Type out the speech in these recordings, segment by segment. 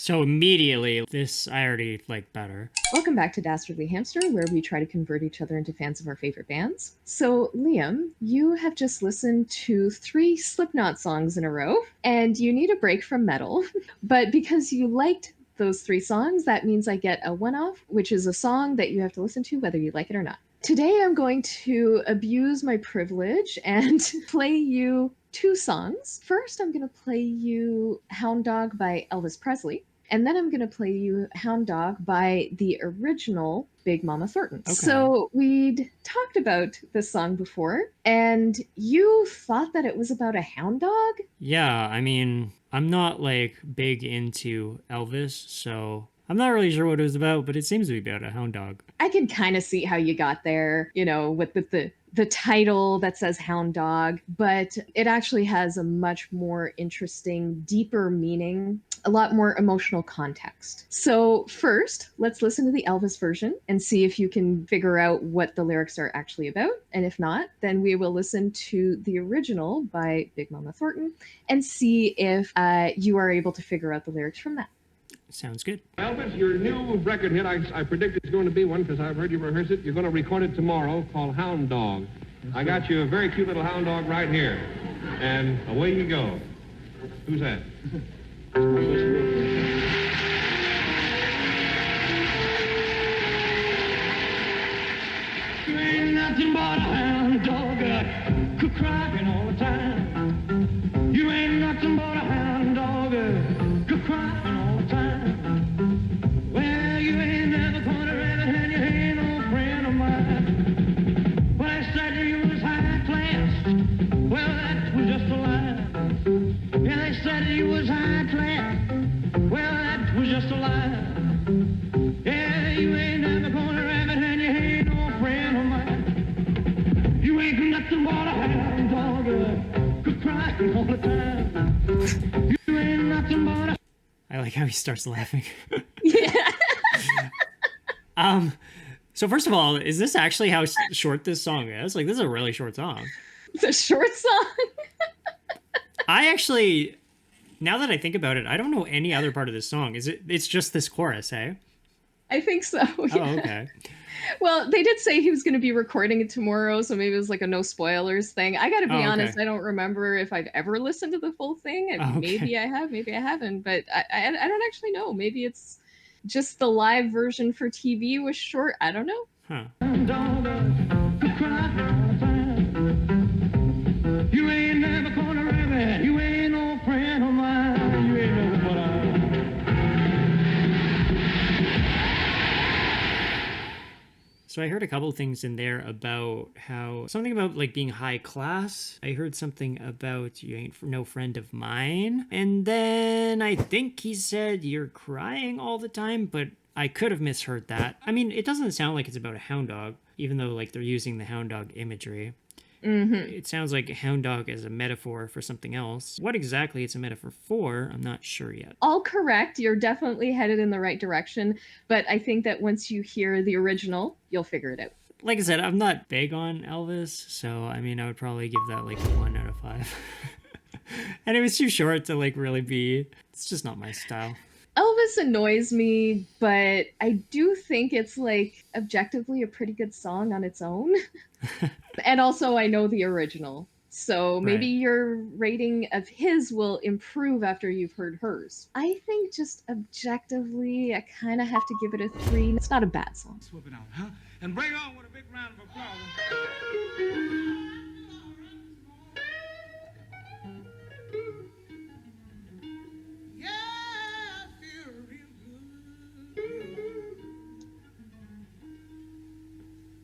So immediately, this I already like better. Welcome back to Dastardly Hamster, where we try to convert each other into fans of our favorite bands. So, Liam, you have just listened to 3 Slipknot songs in a row, and you need a break from metal. But because you liked those 3 songs, that means I get a one off, which is a song that you have to listen to whether you like it or not. Today, I'm going to abuse my privilege and play you 2 songs. First, I'm going to play you Hound Dog by Elvis Presley. And then I'm going to play you Hound Dog by the original Big Mama Thornton. Okay. So we'd talked about this song before, and you thought that it was about a hound dog? Yeah, I mean, I'm not like big into Elvis, so I'm not really sure what it was about, but it seems to be about a hound dog. I can kind of see how you got there, with the title that says Hound Dog, but it actually has a much more interesting, deeper meaning, a lot more emotional context. So, first, let's listen to the Elvis version and see if you can figure out what the lyrics are actually about. And if not, then we will listen to the original by Big Mama Thornton and see if you are able to figure out the lyrics from that. Sounds good. Elvis, your new record hit, I predict it's going to be one because I've heard you rehearse it. You're going to record it tomorrow called Hound Dog. I got you a very cute little hound dog right here. And away you go. Who's that? You ain't nothing but a hound dog, crying all the time. You ain't nothing but a hound dog, crying all the time. Well, you ain't never gonna rather, and you ain't no friend of mine. Well, I said you was high class. Well, that was just a lie. Yeah, they said you was high class. Well, that was just a lie. Yeah, you ain't never gonna rabbit, and you ain't no friend of mine. You ain't nothing but a hound dog, crying all the time. You ain't nothing but a... I like how he starts laughing. Yeah. So first of all, is this actually how short this song is? Like, this is a really short song. It's a short song. I actually, now that I think about it, I don't know any other part of this song. It's just this chorus, eh? I think so. Oh, okay. Well, they did say he was going to be recording it tomorrow, so maybe it was like a no spoilers thing. I got to be honest, I don't remember if I've ever listened to the full thing. Oh, okay. Maybe I have, maybe I haven't, but I don't actually know. Maybe it's just the live version for TV was short. I don't know. Huh. You ain't never gonna rabbit. You ain't no friend of mine. You ain't never but So I heard a couple things in there about how something about like being high class. I heard something about you ain't no friend of mine. And then I think he said you're crying all the time, but I could have misheard that. I mean, it doesn't sound like it's about a hound dog, even though like they're using the hound dog imagery. Mm-hmm. It sounds like a hound dog is a metaphor for something else. What exactly it's a metaphor for, I'm not sure yet. All correct. You're definitely headed in the right direction, but I think that once you hear the original, you'll figure it out. Like I said, I'm not big on Elvis, so I mean, I would probably give that like a 1 out of 5. And it was too short to like really be, it's just not my style. Elvis annoys me, but I do think it's like objectively a pretty good song on its own. And also I know the original. So maybe Right. your rating of his will improve after you've heard hers. I think just objectively, I kind of have to give it a 3. It's not a bad song. Swip it out, huh? And bring on with a big round of applause. Yeah, I feel real good.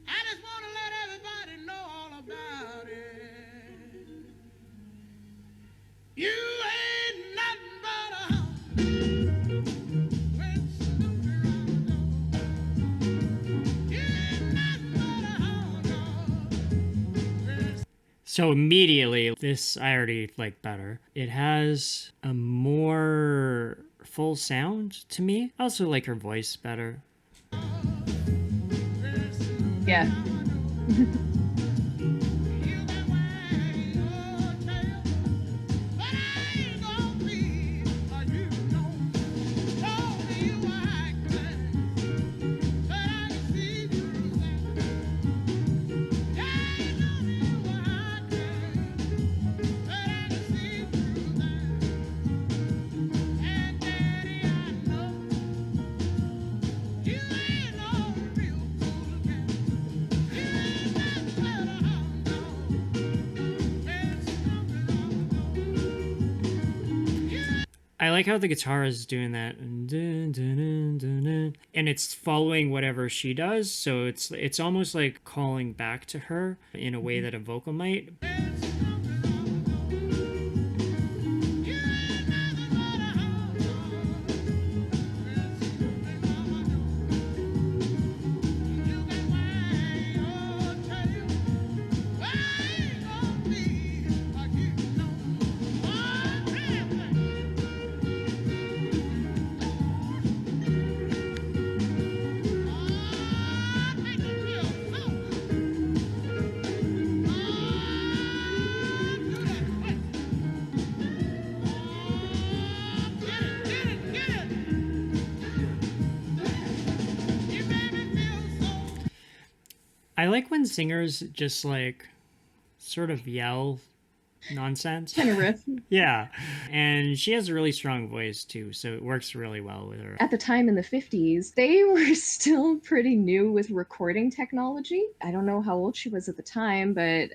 I just want to let everybody know all about it. You ain't nothing but a hound. When Snoopy around the door. You ain't nothing but a hound dog. So immediately, this I already like better. It has a more full sound to me. I also like her voice better. Yeah. I like how the guitar is doing that, and it's following whatever she does. So it's almost like calling back to her in a way that a vocal might. I like when singers just like sort of yell nonsense. Kind of riff. Yeah. And she has a really strong voice too, so it works really well with her. At the time in the 50s, they were still pretty new with recording technology. I don't know how old she was at the time, but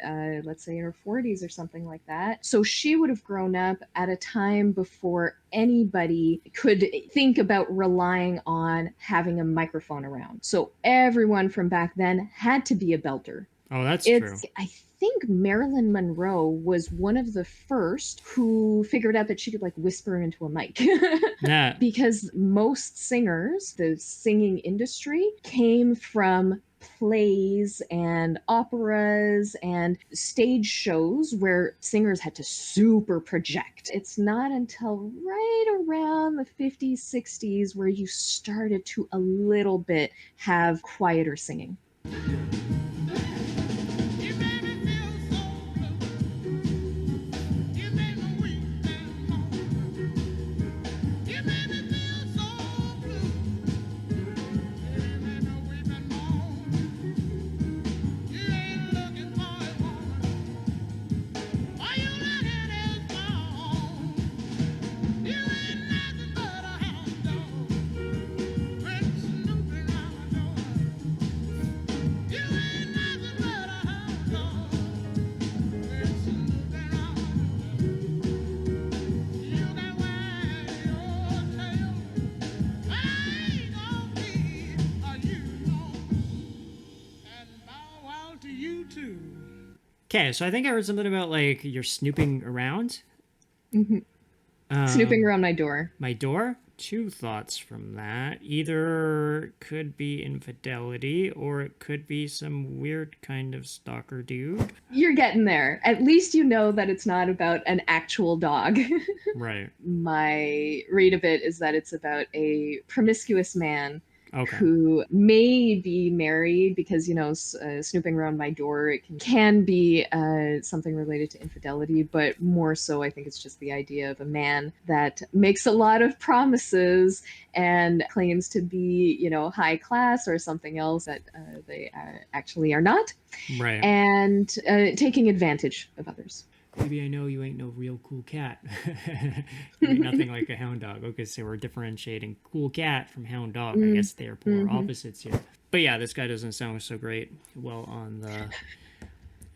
let's say in her 40s or something like that. So she would have grown up at a time before anybody could think about relying on having a microphone around. So everyone from back then had to be a belter. Oh, that's true. I think Marilyn Monroe was one of the first who figured out that she could like whisper into a mic. Yeah. Because most singers, the singing industry, came from plays and operas and stage shows where singers had to super project. It's not until right around the 50s, 60s where you started to a little bit have quieter singing. Okay, so I think I heard something about like you're snooping around. Snooping around my door. My door? Two thoughts from that. Either it could be infidelity or it could be some weird kind of stalker dude. You're getting there. At least you know that it's not about an actual dog. Right. My read of it is that it's about a promiscuous man Okay. who may be married because, you know, snooping around my door, it can be something related to infidelity, but more so I think it's just the idea of a man that makes a lot of promises and claims to be, you know, high class or something else that they actually are not. Right. And taking advantage of others. Maybe I know you ain't no real cool cat. You ain't nothing like a hound dog. Okay, so we're differentiating cool cat from hound dog. I guess they're polar opposites here. But yeah, this guy doesn't sound so great. Well, on the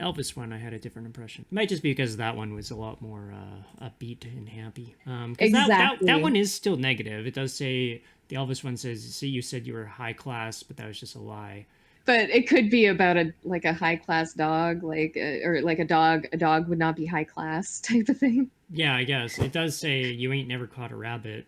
Elvis one, I had a different impression. It might just be because that one was a lot more upbeat and happy. Exactly. That one is still negative. It does say, the Elvis one says, see, you said you were high class, but that was just a lie. But it could be about a high class dog, or like a dog would not be high class type of thing. Yeah, I guess. It does say you ain't never caught a rabbit.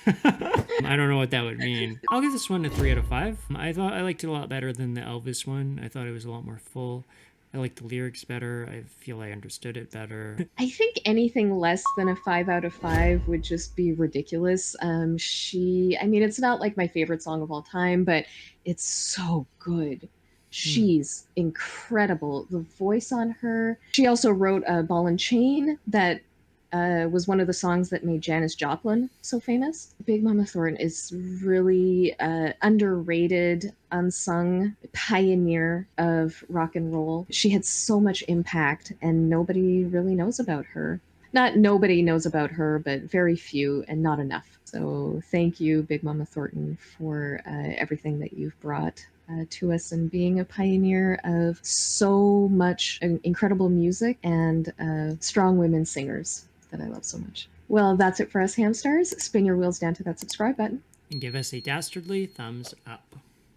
I don't know what that would mean. I'll give this one a 3 out of 5. I thought I liked it a lot better than the Elvis one. I thought it was a lot more full. I liked the lyrics better. I feel I understood it better. I think anything less than a 5 out of 5 would just be ridiculous. It's not like my favorite song of all time, but it's so good. She's incredible. The voice on her. She also wrote a Ball and Chain that was one of the songs that made Janis Joplin so famous. Big Mama Thornton is really underrated, unsung pioneer of rock and roll. She had so much impact and nobody really knows about her. Not nobody knows about her, but very few and not enough. So thank you, Big Mama Thornton, for everything that you've brought to us and being a pioneer of so much incredible music and strong women singers that I love so much. Well, that's it for us, Hamsters. Spin your wheels down to that subscribe button. And give us a dastardly thumbs up.